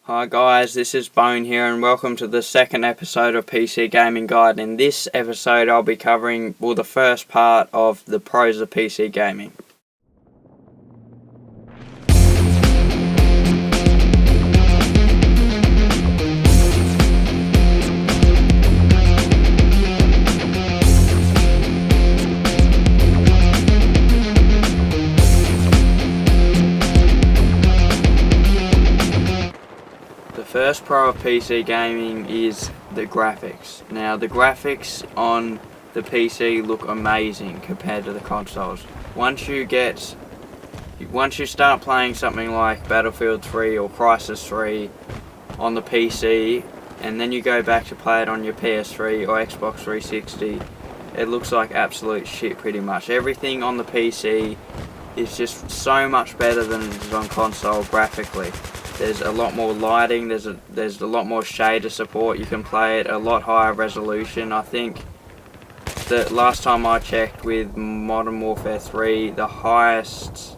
Hi guys, this is Bone here and welcome to the second episode of PC Gaming Guide. In this episode I'll be covering, the first part of the pros of PC gaming. The first pro of PC gaming is the graphics. Now the graphics on the PC look amazing compared to the consoles. Once you start playing something like Battlefield 3 or Crisis 3 on the PC, and then you go back to play it on your PS3 or Xbox 360, it looks like absolute shit pretty much. Everything on the PC is just so much better than it is on console graphically. There's a lot more lighting, there's a lot more shader support, you can play it a lot higher resolution. I think that last time I checked with Modern Warfare 3, the highest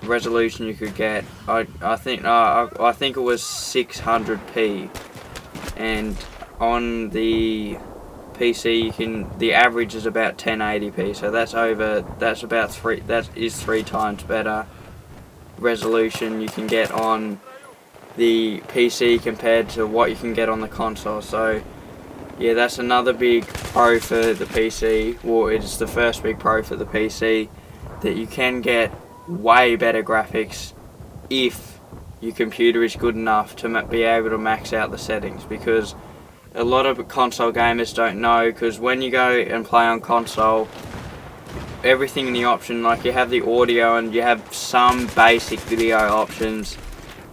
resolution you could get, I think it was 600p, and on the PC the average is about 1080p, so that is 3 times better resolution you can get on the PC compared to what you can get on the console. So yeah, that's another big pro for the PC. Well, it's the first big pro for the PC, that you can get way better graphics if your computer is good enough to be able to max out the settings, because a lot of console gamers don't know, because when you go and play on console, everything in the option, like you have the audio and you have some basic video options,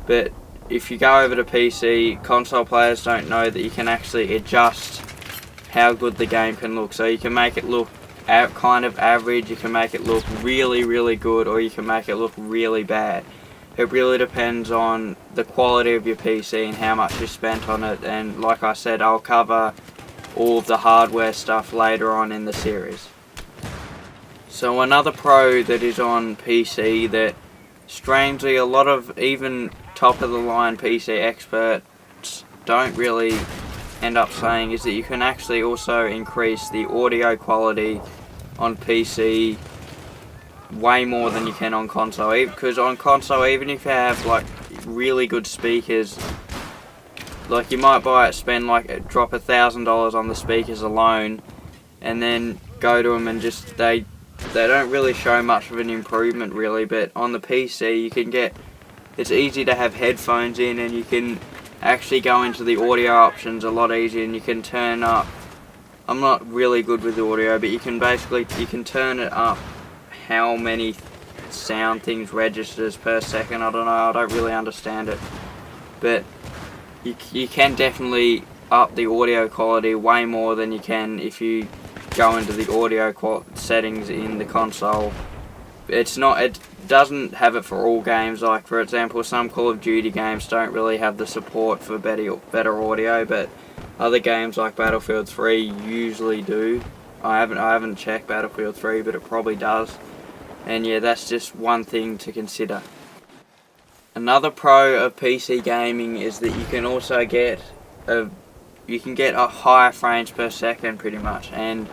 but if you go over to PC, console players don't know that you can actually adjust how good the game can look. So you can make it look kind of average, you can make it look really, really good, or you can make it look really bad. It really depends on the quality of your PC and how much you spent on it, and like I said, I'll cover all of the hardware stuff later on in the series. So another pro that is on PC that strangely a lot of even top of the line PC experts don't really end up saying is that you can actually also increase the audio quality on PC way more than you can on console. Because on console, even if you have like really good speakers, like you might drop $1,000 on the speakers alone, and then go to them and just they don't really show much of an improvement really. But on the PC it's easy to have headphones in, and you can actually go into the audio options a lot easier, and you can turn up, I'm not really good with audio, but you can turn it up how many sound things registers per second. I don't know, I don't really understand it, but you can definitely up the audio quality way more than you can if you go into the audio settings in the console. It doesn't have it for all games. Like for example, some Call of Duty games don't really have the support for better audio, but other games like Battlefield 3 usually do. I haven't checked Battlefield 3, but it probably does. And yeah, that's just one thing to consider. Another pro of PC gaming is that you can also get a higher frames per second pretty much. And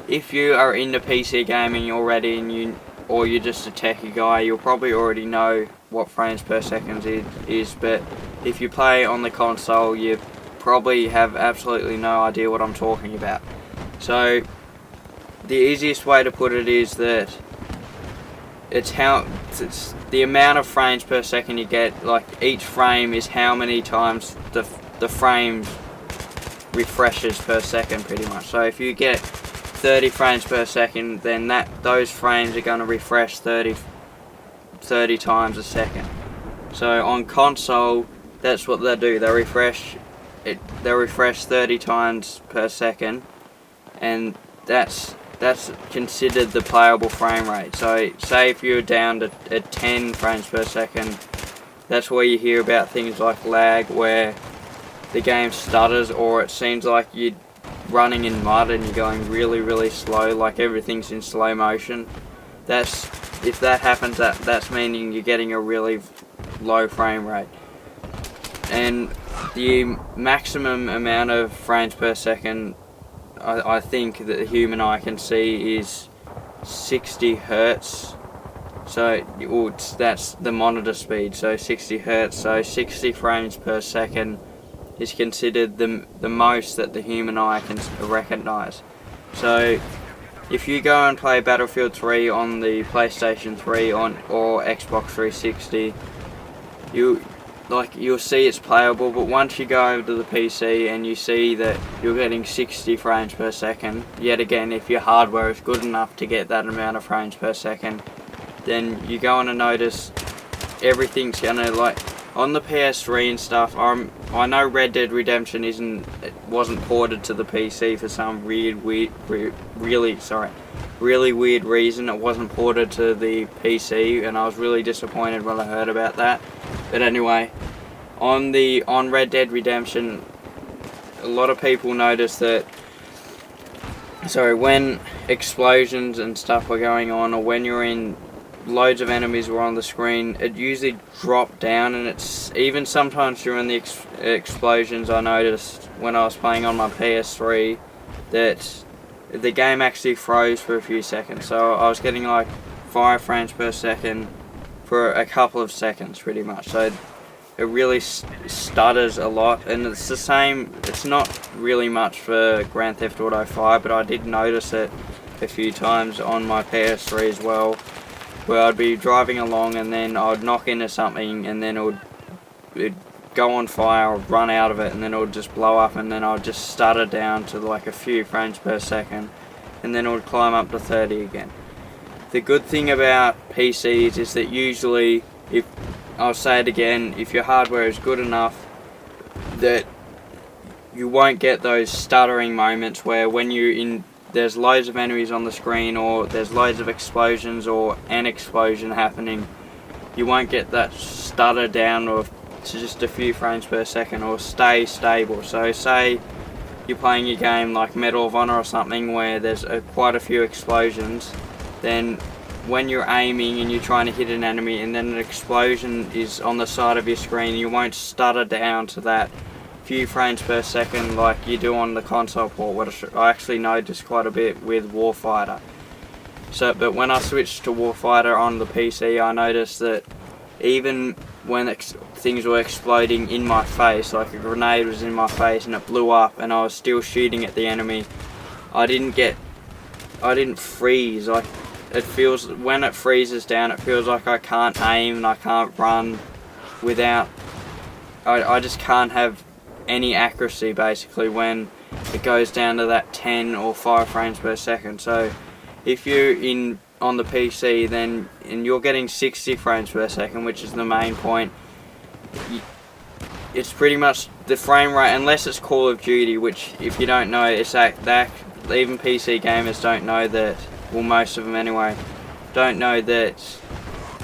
if you are into PC gaming already or you're just a techie guy, you'll probably already know what frames per second is, but if you play on the console, you probably have absolutely no idea what I'm talking about. So the easiest way to put it is that it's the amount of frames per second you get. Like each frame is how many times the frame refreshes per second pretty much. So if you get 30 frames per second, then those frames are going to refresh 30 times a second. So on console, that's what they do. They refresh 30 times per second, and that's considered the playable frame rate. So say if you're down to 10 frames per second, that's where you hear about things like lag, where the game stutters, or it seems like you're running in mud and you're going really, really slow, like everything's in slow motion. If that happens, that's meaning you're getting a really low frame rate. and the maximum amount of frames per second I think that the human eye can see is 60 hertz. So that's the monitor speed, so 60 hertz, so 60 frames per second is considered the most that the human eye can recognize. So if you go and play Battlefield 3 on the PlayStation 3 or Xbox 360, you'll see it's playable, but once you go over to the PC and you see that you're getting 60 frames per second, yet again, if your hardware is good enough to get that amount of frames per second, then you're going to notice everything's gonna, like, on the PS3 and stuff. I know Red Dead Redemption wasn't ported to the PC for some really weird reason. It wasn't ported to the PC, and I was really disappointed when I heard about that. But anyway, on Red Dead Redemption, a lot of people noticed that, when explosions and stuff were going on, or when you're in loads of enemies were on the screen, it usually dropped down, and it's even sometimes during the explosions I noticed when I was playing on my PS3 that the game actually froze for a few seconds. So I was getting like 5 frames per second for a couple of seconds pretty much. So it really stutters a lot, and it's the same. It's not really much for Grand Theft Auto 5, but I did notice it a few times on my PS3 as well, where I'd be driving along and then I'd knock into something and then it'd go on fire or run out of it, and then it would just blow up, and then I'd just stutter down to like a few frames per second, and then it would climb up to 30 again. The good thing about PCs is that usually, I'll say it again, if your hardware is good enough, that you won't get those stuttering moments where when there's loads of enemies on the screen, or there's loads of explosions, or an explosion happening, you won't get that stutter down to just a few frames per second, or stay stable. So say you're playing your game like Medal of Honor or something where there's quite a few explosions, then when you're aiming and you're trying to hit an enemy and then an explosion is on the side of your screen, you won't stutter down to that few frames per second like you do on the console port, which I actually noticed quite a bit with Warfighter. But when I switched to Warfighter on the PC, I noticed that even when things were exploding in my face, like a grenade was in my face and it blew up and I was still shooting at the enemy, I didn't freeze. Like, when it freezes down, it feels like I can't aim and I can't run without, I just can't have any accuracy basically when it goes down to that 10 or 5 frames per second. So if you're on the PC and you're getting 60 frames per second, which is the main point, it's pretty much the frame rate, unless it's Call of Duty, which, if you don't know, it's that even PC gamers don't know that, well, most of them anyway, don't know that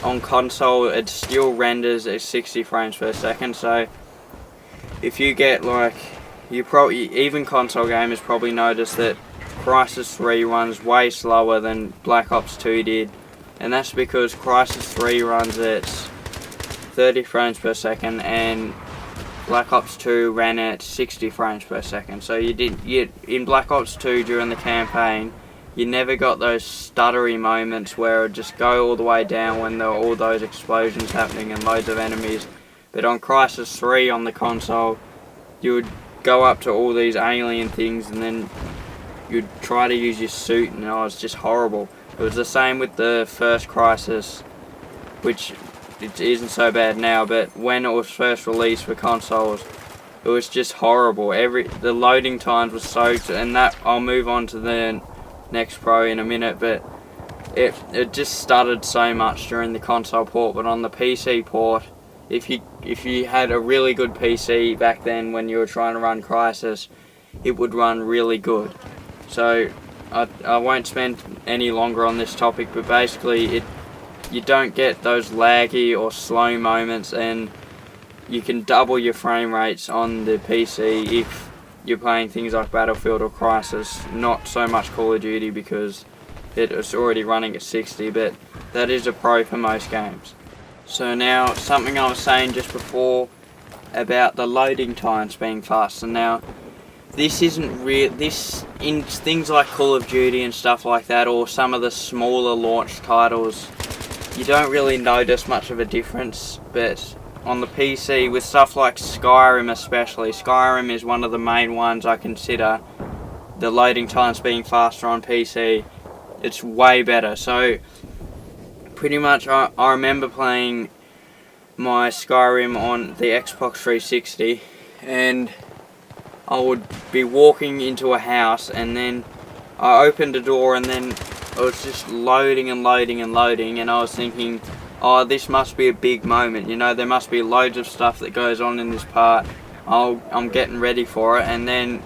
on console it still renders at 60 frames per second. So if you get even console gamers probably notice that Crysis 3 runs way slower than Black Ops 2 did, and that's because Crysis 3 runs at 30 frames per second and Black Ops 2 ran at 60 frames per second. So in Black Ops 2 during the campaign, you never got those stuttery moments where it would just go all the way down when there were all those explosions happening and loads of enemies. But on Crysis 3 on the console, you would go up to all these alien things and then you'd try to use your suit, and it was just horrible. It was the same with the first Crysis, which it isn't so bad now, but when it was first released for consoles, it was just horrible. The loading times were and that, I'll move on to the next Pro in a minute, but it just stuttered so much during the console port. But on the PC port, if you had a really good PC back then when you were trying to run Crysis, it would run really good. So I won't spend any longer on this topic, but basically you don't get those laggy or slow moments, and you can double your frame rates on the PC if you're playing things like Battlefield or Crysis. Not so much Call of Duty because it's already running at 60, but that is a pro for most games. So now, something I was saying just before, about the loading times being faster. Now, this isn't real. This in things like Call of Duty and stuff like that, or some of the smaller launch titles, you don't really notice much of a difference. But on the PC, with stuff like Skyrim especially, Skyrim is one of the main ones I consider the loading times being faster on PC. It's way better. So pretty much I remember playing my Skyrim on the Xbox 360, and I would be walking into a house, and then I opened a door, and then it was just loading and loading and loading, and I was thinking, oh, this must be a big moment, you know, there must be loads of stuff that goes on in this part. I'm getting ready for it, and then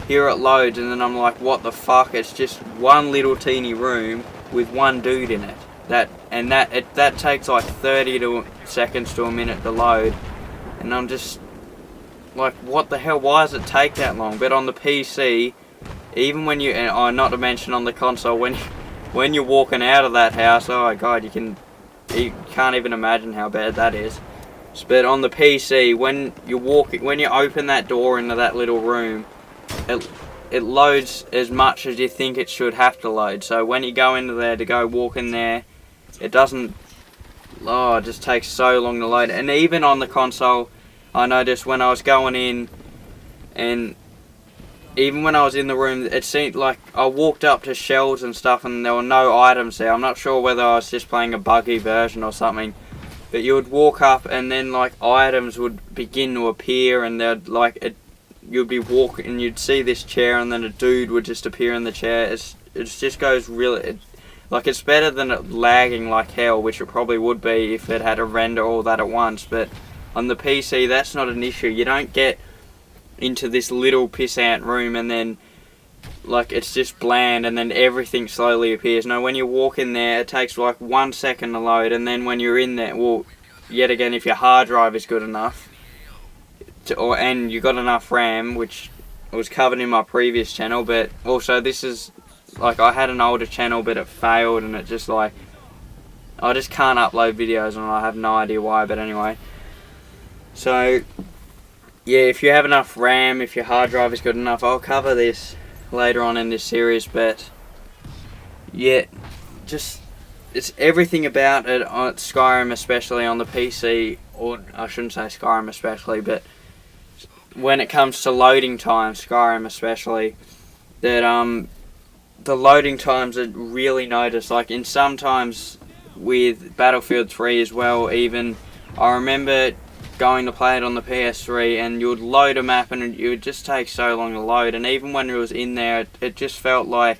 here it loads, and then I'm like, what the fuck? It's just one little teeny room with one dude in it. That takes like 30 seconds to a minute to load, and I'm just like, what the hell? Why does it take that long? But on the PC, even when you, and not to mention on the console, when you're walking out of that house, oh my god, you can't even imagine how bad that is. But on the PC, when you open that door into that little room, it loads as much as you think it should have to load. So when you go into there to go walk in there, it doesn't, it just takes so long to load. And even on the console, I noticed when I was going in, and even when I was in the room, it seemed like I walked up to shelves and stuff and there were no items there. I'm not sure whether I was just playing a buggy version or something, but you would walk up and then like items would begin to appear, and you'd be walking and you'd see this chair, and then a dude would just appear in the chair. It just goes really, it's better than it lagging like hell, which it probably would be if it had to render all that at once. But on the PC, that's not an issue. You don't get into this little pissant room and then it's just bland and then everything slowly appears. No, when you walk in there, it takes like 1 second to load, and then when you're in there, well, yet again, if your hard drive is good enough, and you got enough RAM, which was covered in my previous channel, but also this is I had an older channel, but it failed, and it just I just can't upload videos, and I have no idea why. But anyway, so yeah, if you have enough RAM, if your hard drive is good enough, I'll cover this later on in this series. But yeah, just it's everything about it on Skyrim, especially on the PC, or I shouldn't say Skyrim especially, but when it comes to loading times, Skyrim especially, that the loading times are really noticed. Like in sometimes with Battlefield 3 as well, even I remember going to play it on the PS3, and you would load a map and it would just take so long to load, and even when it was in there, it just felt like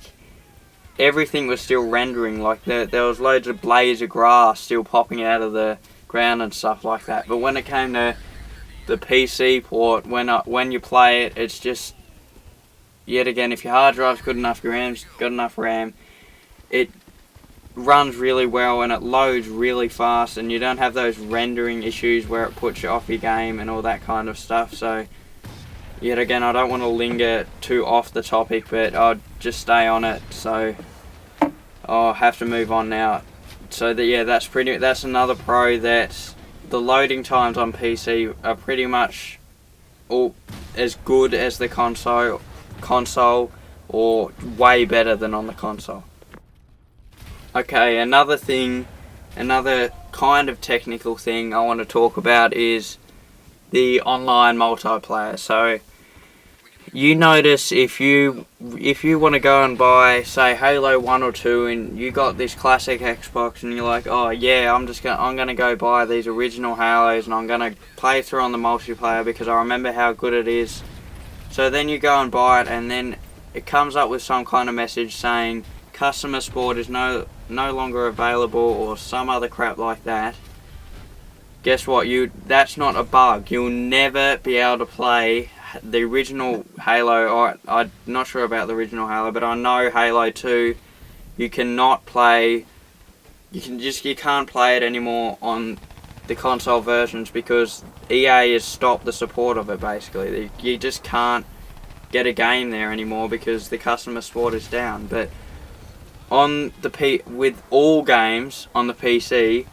everything was still rendering. Like there was loads of blades of grass still popping out of the ground and stuff like that. But when it came to the PC port, when you play it, it's just, yet again, if your hard drive's good enough, your RAM's got enough RAM, it runs really well and it loads really fast, and you don't have those rendering issues where it puts you off your game and all that kind of stuff. So yet again, I don't want to linger too off the topic, but I'll just stay on it, so I'll have to move on now. So that's another pro, that the loading times on PC are pretty much all as good as the console, or way better than on the console. Okay, another kind of technical thing I want to talk about is the online multiplayer. So you notice if you want to go and buy, say, Halo 1 or 2, and you got this classic Xbox, and you're like, oh yeah, I'm gonna go buy these original Halos, and I'm gonna play through on the multiplayer because I remember how good it is. So then you go and buy it, and then it comes up with some kind of message saying customer support is no longer available, or some other crap like that. Guess what? That's not a bug. You'll never be able to play the original Halo, or I'm not sure about the original Halo, but I know Halo 2, you cannot play, you can't play it anymore on the console versions because EA has stopped the support of it. Basically, you just can't get a game there anymore because the customer support is down. But on with all games on the PC,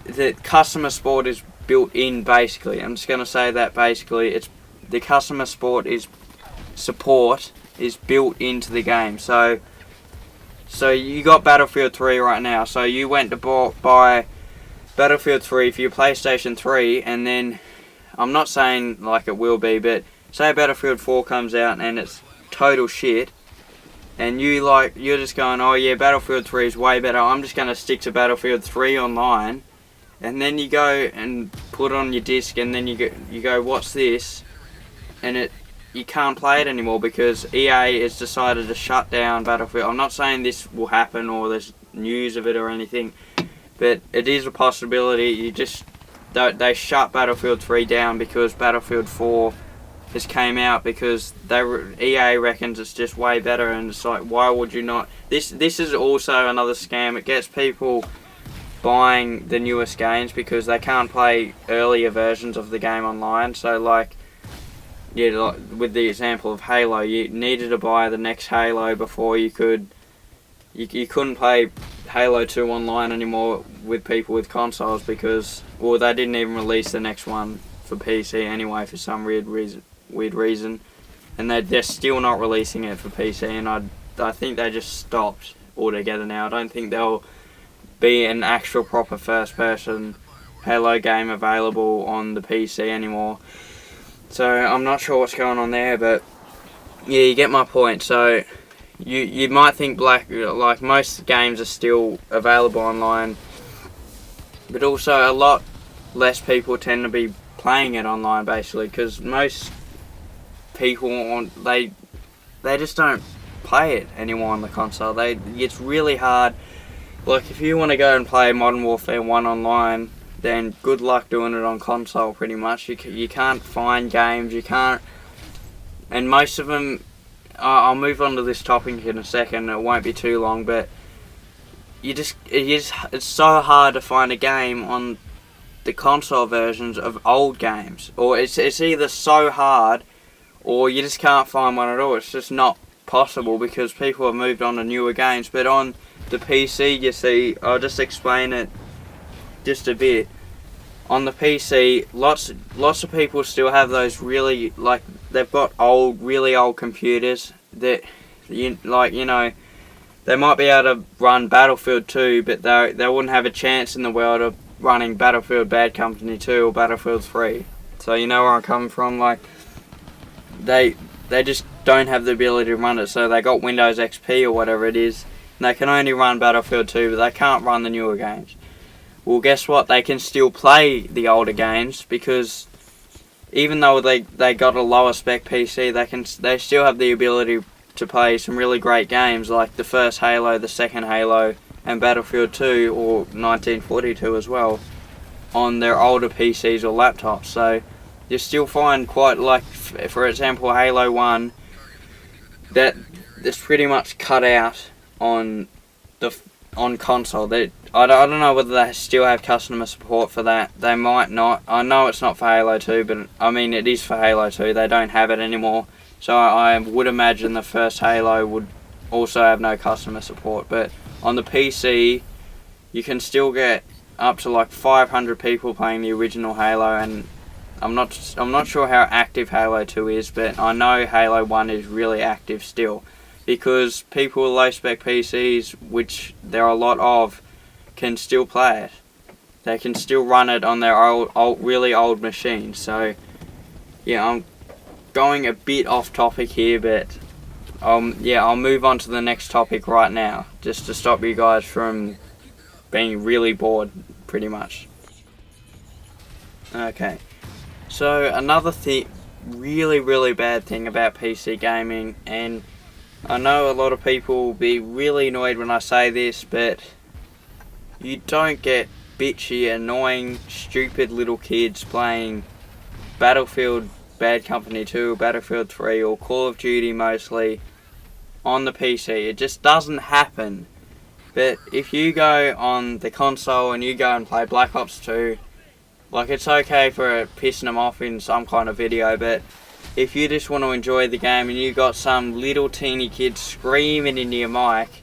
the customer support is built in basically. I'm just going to say that basically it's the customer support is built into the game. So you got Battlefield 3 right now. So you went to buy Battlefield 3 for your PlayStation 3, and then I'm not saying like it will be, but say Battlefield 4 comes out and it's total shit, and you're just going, oh yeah, Battlefield 3 is way better, I'm just going to stick to Battlefield 3 online, and then you go and put it on your disc, and then you go what's this, and you can't play it anymore because EA has decided to shut down Battlefield. I'm not saying this will happen or there's news of it or anything, but it is a possibility. They shut Battlefield 3 down because Battlefield 4 has came out, because EA reckons it's just way better, and it's like, why would you not? This is also another scam. It gets people buying the newest games because they can't play earlier versions of the game online. So like with the example of Halo, you needed to buy the next Halo before you couldn't play Halo 2 online anymore with people with consoles, because they didn't even release the next one for PC anyway for some weird reason, and they're still not releasing it for PC, and I think they just stopped altogether now. I don't think there'll be an actual proper first person Halo game available on the PC anymore. So I'm not sure what's going on there, but yeah, you get my point. So you might think like most games are still available online, but also a lot less people tend to be playing it online basically, because most people they just don't play it anymore on the console. It's really hard. Like if you want to go and play Modern Warfare 1 online, then good luck doing it on console pretty much. You can't find games, you can't, and most of them, I'll move on to this topic in a second, it won't be too long, but it's so hard to find a game on the console versions of old games, or it's either so hard or you just can't find one at all. It's just not possible because people have moved on to newer games. But on the PC, you see, I'll just explain it just a bit. On the PC, lots of people still have those really, like, they've got really old computers that, they might be able to run Battlefield 2, but they wouldn't have a chance in the world of running Battlefield Bad Company 2 or Battlefield 3. So you know where I'm coming from. Like, they just don't have the ability to run it. So they got Windows XP or whatever it is, and they can only run Battlefield 2, but they can't run the newer games. Well, guess what? They can still play the older games, because even though they got a lower spec PC, they still have the ability to play some really great games like the first Halo, the second Halo, and Battlefield 2 or 1942 as well on their older PCs or laptops. So you still find quite, like, for example, Halo 1, that it's pretty much cut out on console. I don't know whether they still have customer support for that. They might not. I know it's not for Halo 2, but I mean it is for Halo 2. They don't have it anymore. So I would imagine the first Halo would also have no customer support. But on the PC, you can still get up to like 500 people playing the original Halo, and I'm not sure how active Halo 2 is, but I know Halo 1 is really active still, because people with low spec PCs, which there are a lot of, can still play it. They can still run it on their really old machines. So yeah, I'm going a bit off topic here, but I'll move on to the next topic right now, just to stop you guys from being really bored, pretty much. Okay, so another really, really bad thing about PC gaming, and I know a lot of people will be really annoyed when I say this, but you don't get bitchy, annoying, stupid little kids playing Battlefield Bad Company 2, Battlefield 3, or Call of Duty mostly on the PC. It just doesn't happen. But if you go on the console and you go and play Black Ops 2, like, it's okay for pissing them off in some kind of video, but if you just want to enjoy the game and you got some little teeny kid screaming into your mic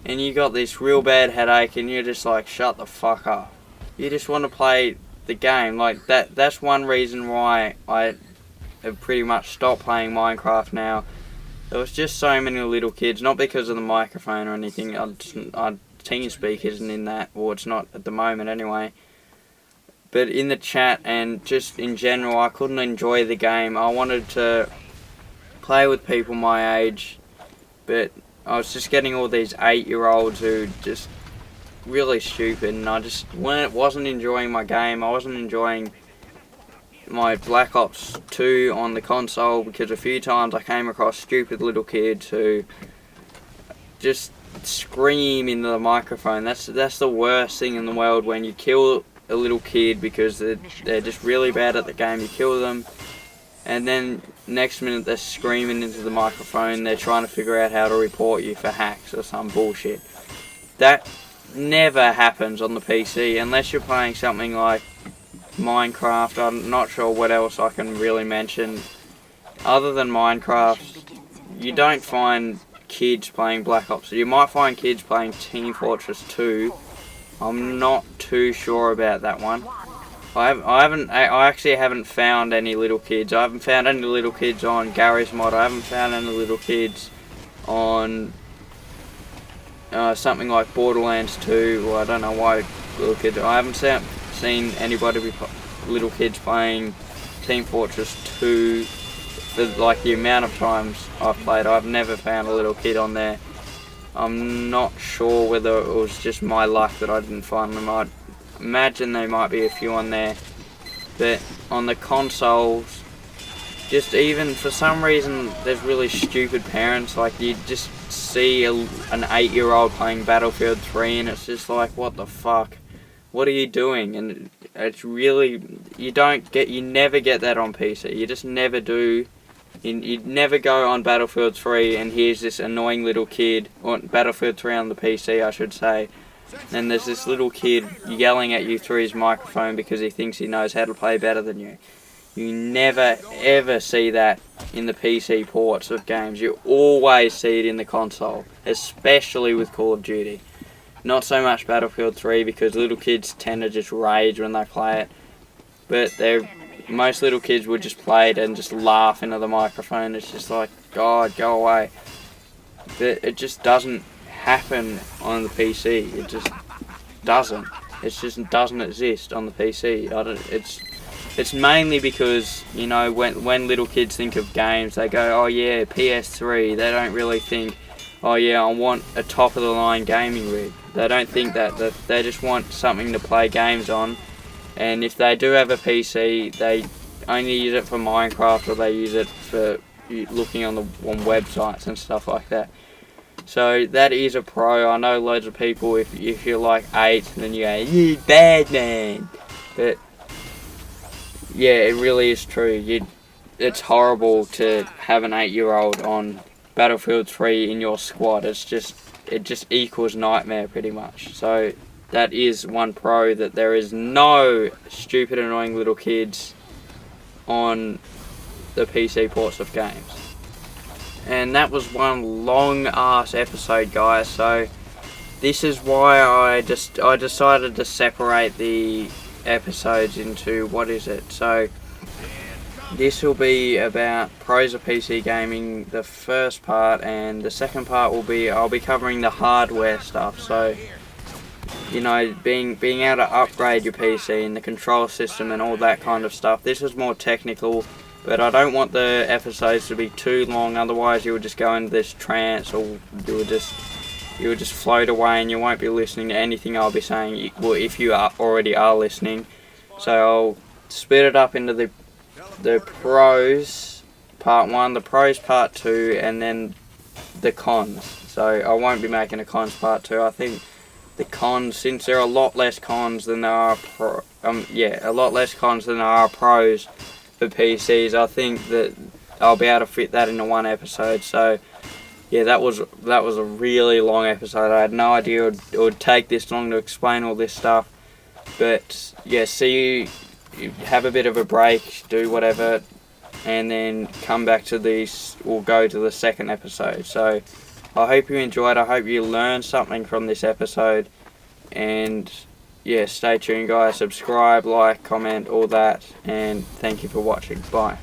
and you got this real bad headache and you're just like, shut the fuck up. You just want to play the game. Like that's one reason why I have pretty much stopped playing Minecraft now. There was just so many little kids, not because of the microphone or anything. Our TeamSpeak isn't in that, or it's not at the moment anyway. But in the chat and just in general, I couldn't enjoy the game. I wanted to play with people my age, but I was just getting all these 8-year-olds who just really stupid, and I just wasn't enjoying my game. I wasn't enjoying my Black Ops 2 on the console because a few times I came across stupid little kids who just scream into the microphone. That's the worst thing in the world, when you kill a little kid because they're just really bad at the game. You kill them, and then next minute they're screaming into the microphone. They're trying to figure out how to report you for hacks or some bullshit. That never happens on the PC unless you're playing something like Minecraft. I'm not sure what else I can really mention. Other than Minecraft, you don't find kids playing Black Ops. You might find kids playing Team Fortress 2. I'm not too sure about that one. I actually haven't found any little kids. I haven't found any little kids on Gary's Mod. I haven't found any little kids on something like Borderlands 2. Well, I don't know why little kids. I haven't seen anybody little kids playing Team Fortress 2 for like the amount of times I've played. I've never found a little kid on there. I'm not sure whether it was just my luck that I didn't find them. I'd imagine there might be a few on there, but on the consoles, just even for some reason, there's really stupid parents. Like, you just see an 8-year-old playing Battlefield 3 and it's just like, what the fuck? What are you doing? And it's really, you never get that on PC. You just never do. You'd never go on Battlefield 3 and here's this annoying little kid, or Battlefield 3 on the PC I should say, and there's this little kid yelling at you through his microphone because he thinks he knows how to play better than you. You never ever see that in the PC ports of games. You always see it in the console, especially with Call of Duty. Not so much Battlefield 3 because little kids tend to just rage when they play it, but most little kids would just play it and just laugh into the microphone. It's just like, God, go away. But it just doesn't happen on the PC. It just doesn't. It just doesn't exist on the PC. It's mainly because, you know, when little kids think of games, they go, oh yeah, PS3. They don't really think, oh yeah, I want a top of the line gaming rig. They don't think that. They just want something to play games on. And if they do have a PC, they only use it for Minecraft, or they use it for looking on websites and stuff like that. So that is a pro. I know loads of people, if you're like 8, then you go, you bad man. But yeah, it really is true. It's horrible to have an 8-year-old on Battlefield 3 in your squad. It just equals nightmare pretty much. So that is one pro, that there is no stupid annoying little kids on the PC ports of games. And that was one long ass episode, guys. So this is why I decided to separate the episodes into, what is it? So this will be about pros of PC gaming, the first part, and the second part will be, I'll be covering the hardware stuff. So, you know, being able to upgrade your PC and the control system and all that kind of stuff. This is more technical, but I don't want the episodes to be too long, otherwise you would just go into this trance, or you would just float away and you won't be listening to anything I'll be saying, well, if you already are listening. So I'll split it up into the pros part 1, the pros part 2, and then the cons. So I won't be making a cons part 2. I think the cons, since there are a lot less cons than there are a lot less cons than there are pros for PCs, I think that I'll be able to fit that into one episode. So yeah, that was a really long episode. I had no idea it would take this long to explain all this stuff. But yeah, see you have a bit of a break, do whatever, and then come back to these, we'll go to the second episode. So I hope you enjoyed, I hope you learned something from this episode, and yeah, stay tuned guys, subscribe, like, comment, all that, and thank you for watching. Bye.